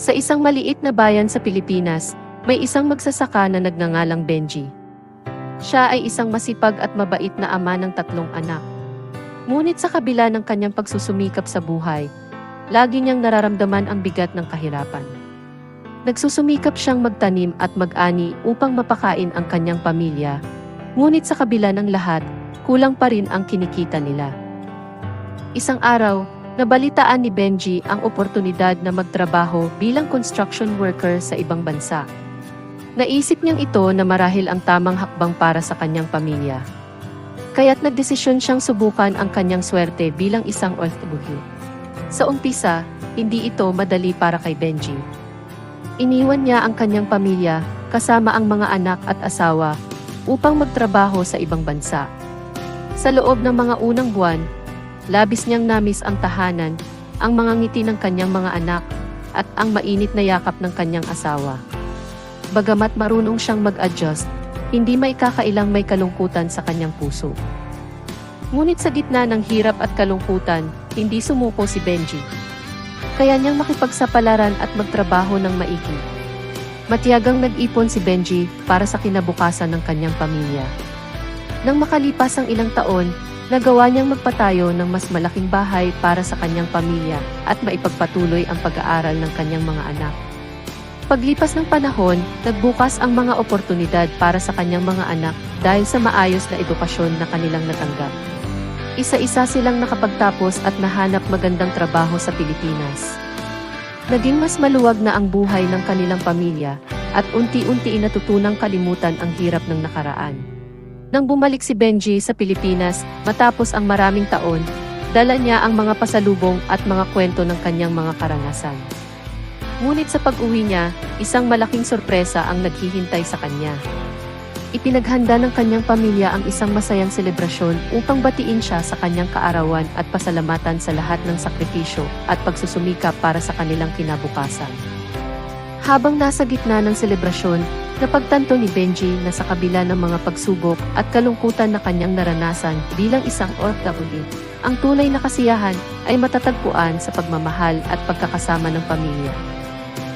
Sa isang maliit na bayan sa Pilipinas, may isang magsasaka na nagngangalang Benji. Siya ay isang masipag at mabait na ama ng 3 anak. Ngunit sa kabila ng kanyang pagsusumikap sa buhay, lagi niyang nararamdaman ang bigat ng kahirapan. Nagsusumikap siyang magtanim at mag-ani upang mapakain ang kanyang pamilya, ngunit sa kabila ng lahat, kulang pa rin ang kinikita nila. Isang araw, nabalitaan ni Benji ang oportunidad na magtrabaho bilang construction worker sa ibang bansa. Naisip niyang ito na marahil ang tamang hakbang para sa kanyang pamilya. Kaya't nagdesisyon siyang subukan ang kanyang swerte bilang isang OFW. Sa umpisa, hindi ito madali para kay Benji. Iniwan niya ang kanyang pamilya, kasama ang mga anak at asawa, upang magtrabaho sa ibang bansa. Sa loob ng mga unang buwan, labis niyang namis ang tahanan, ang mga ngiti ng kanyang mga anak, at ang mainit na yakap ng kanyang asawa. Bagamat marunong siyang mag-adjust, hindi maikakailang may kalungkutan sa kanyang puso. Ngunit sa gitna ng hirap at kalungkutan, hindi sumuko si Benji. Kaya niyang makipagsapalaran at magtrabaho ng maigi. Matiyagang nag-ipon si Benji para sa kinabukasan ng kanyang pamilya. Nang makalipas ang ilang taon, nagawa niyang magpatayo ng mas malaking bahay para sa kanyang pamilya at maipagpatuloy ang pag-aaral ng kanyang mga anak. Paglipas ng panahon, nagbukas ang mga oportunidad para sa kanyang mga anak dahil sa maayos na edukasyon na kanilang natanggap. Isa-isa silang nakapagtapos at nahanap magandang trabaho sa Pilipinas. Naging mas maluwag na ang buhay ng kanilang pamilya at unti-unti natutunang kalimutan ang hirap ng nakaraan. Nang bumalik si Benji sa Pilipinas matapos ang maraming taon, dala niya ang mga pasalubong at mga kwento ng kanyang mga karanasan. Ngunit sa pag-uwi niya, isang malaking sorpresa ang naghihintay sa kanya. Ipinaghanda ng kanyang pamilya ang isang masayang selebrasyon upang batiin siya sa kanyang kaarawan at pasalamatan sa lahat ng sakripisyo at pagsusumikap para sa kanilang kinabukasan. Habang nasa gitna ng selebrasyon, napagtanto ni Benji na sa kabila ng mga pagsubok at kalungkutan na kanyang naranasan bilang isang OFW, ang tunay na kasiyahan ay matatagpuan sa pagmamahal at pagkakasama ng pamilya.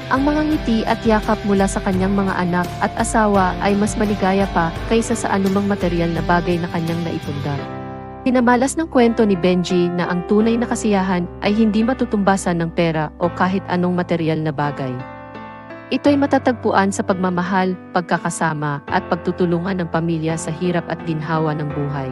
Ang mga ngiti at yakap mula sa kanyang mga anak at asawa ay mas maligaya pa kaysa sa anumang material na bagay na kanyang naipundar. Pinamalas ng kwento ni Benji na ang tunay na kasiyahan ay hindi matutumbasan ng pera o kahit anong material na bagay. Ito'y matatagpuan sa pagmamahal, pagkakasama at pagtutulungan ng pamilya sa hirap at ginhawa ng buhay.